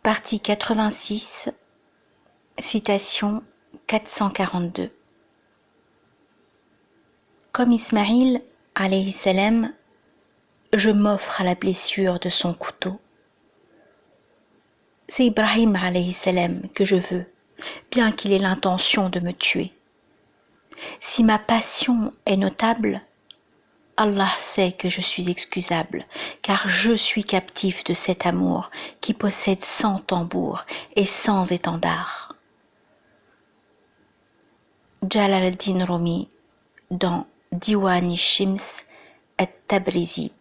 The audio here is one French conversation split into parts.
Partie 86, citation 442. Comme Ismaïl, alayhi salam, je m'offre à la blessure de son couteau. C'est Ibrahim, alayhi salam, que je veux, bien qu'il ait l'intention de me tuer. Si ma passion est notable, Allah sait que je suis excusable, car je suis captif de cet amour qui possède 100 tambours et 100 étendards. Jalal al-Din Rumi dans Diwan Shims at-Tabrizi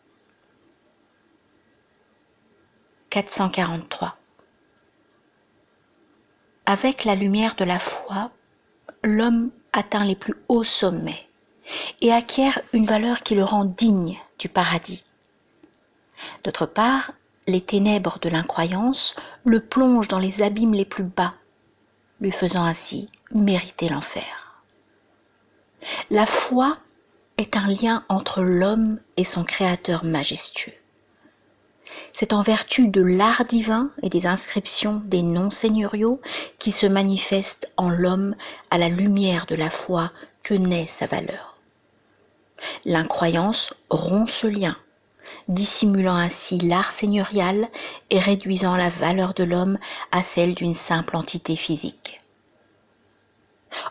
443. Avec la lumière de la foi, l'homme atteint les plus hauts sommets et acquiert une valeur qui le rend digne du paradis. D'autre part, les ténèbres de l'incroyance le plongent dans les abîmes les plus bas, lui faisant ainsi mériter l'enfer. La foi est un lien entre l'homme et son Créateur majestueux. C'est en vertu de l'art divin et des inscriptions des noms seigneuriaux qui se manifestent en l'homme à la lumière de la foi que naît sa valeur. L'incroyance rompt ce lien, dissimulant ainsi l'art seigneurial et réduisant la valeur de l'homme à celle d'une simple entité physique.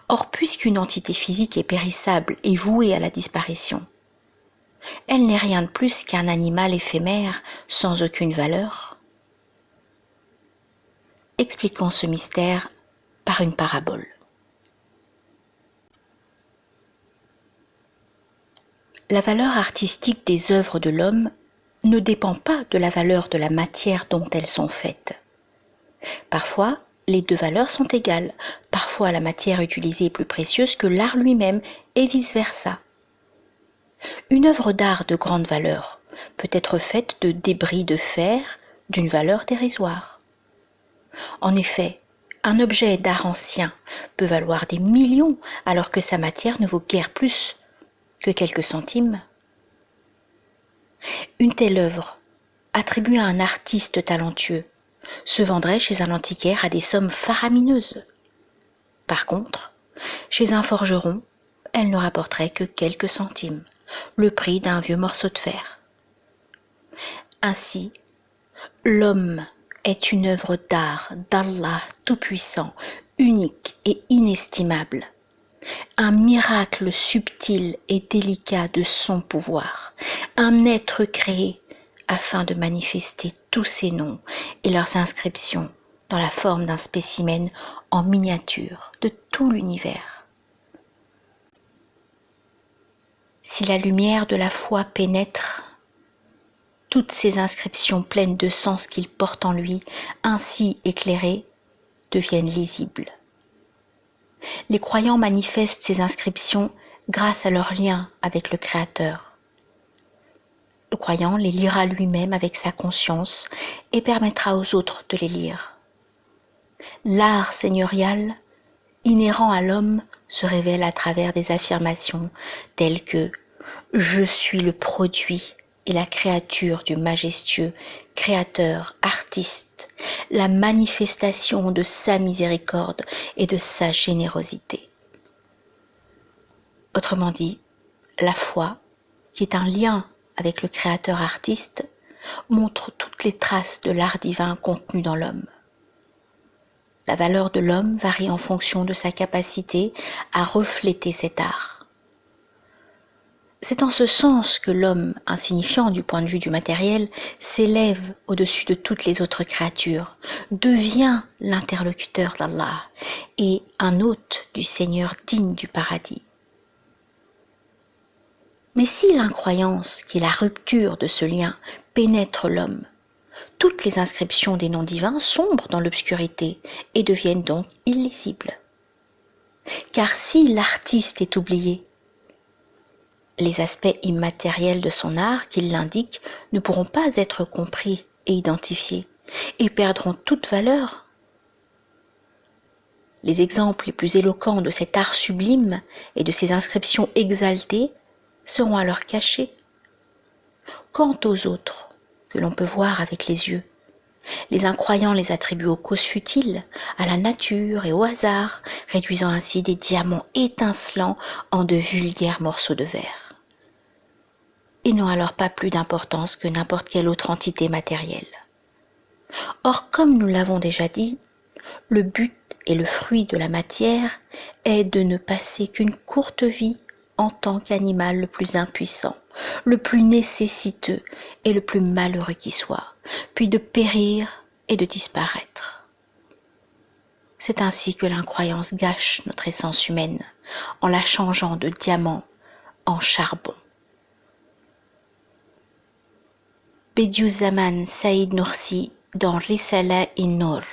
Or, puisqu'une entité physique est périssable et vouée à la disparition, elle n'est rien de plus qu'un animal éphémère sans aucune valeur. Expliquons ce mystère par une parabole. La valeur artistique des œuvres de l'homme ne dépend pas de la valeur de la matière dont elles sont faites. Parfois, les deux valeurs sont égales, parfois la matière utilisée est plus précieuse que l'art lui-même et vice-versa. Une œuvre d'art de grande valeur peut être faite de débris de fer d'une valeur dérisoire. En effet, un objet d'art ancien peut valoir des millions alors que sa matière ne vaut guère plus que quelques centimes. Une telle œuvre, attribuée à un artiste talentueux, se vendrait chez un antiquaire à des sommes faramineuses. Par contre, chez un forgeron, elle ne rapporterait que quelques centimes, le prix d'un vieux morceau de fer. Ainsi, l'homme est une œuvre d'art d'Allah tout-puissant, unique et inestimable. Un miracle subtil et délicat de son pouvoir, un être créé afin de manifester tous ses noms et leurs inscriptions dans la forme d'un spécimen en miniature de tout l'univers. Si la lumière de la foi pénètre, toutes ces inscriptions pleines de sens qu'il porte en lui, ainsi éclairées, deviennent lisibles. Les croyants manifestent ces inscriptions grâce à leur lien avec le Créateur. Le croyant les lira lui-même avec sa conscience et permettra aux autres de les lire. L'art seigneurial, inhérent à l'homme, se révèle à travers des affirmations telles que « Je suis le produit et la créature du majestueux Créateur, artiste, la manifestation de sa miséricorde et de sa générosité. » Autrement dit, la foi, qui est un lien avec le Créateur artiste, montre toutes les traces de l'art divin contenu dans l'homme. La valeur de l'homme varie en fonction de sa capacité à refléter cet art. C'est en ce sens que l'homme, insignifiant du point de vue du matériel, s'élève au-dessus de toutes les autres créatures, devient l'interlocuteur d'Allah et un hôte du Seigneur digne du paradis. Mais si l'incroyance, qui est la rupture de ce lien, pénètre l'homme, toutes les inscriptions des noms divins sombrent dans l'obscurité et deviennent donc illisibles. Car si l'artiste est oublié, les aspects immatériels de son art qui l'indiquent ne pourront pas être compris et identifiés et perdront toute valeur. Les exemples les plus éloquents de cet art sublime et de ces inscriptions exaltées seront alors cachés. Quant aux autres, que l'on peut voir avec les yeux, Les incroyants les attribuent aux causes futiles, à la nature et au hasard, réduisant ainsi des diamants étincelants en de vulgaires morceaux de verre. Ils n'ont alors pas plus d'importance que n'importe quelle autre entité matérielle. Or, comme nous l'avons déjà dit, le but et le fruit de la matière est de ne passer qu'une courte vie en tant qu'animal le plus impuissant, le plus nécessiteux et le plus malheureux qui soit, puis de périr et de disparaître. C'est ainsi que l'incroyance gâche notre essence humaine, en la changeant de diamant en charbon. Bediüzzaman Said Nursi dans Risala-i Nur.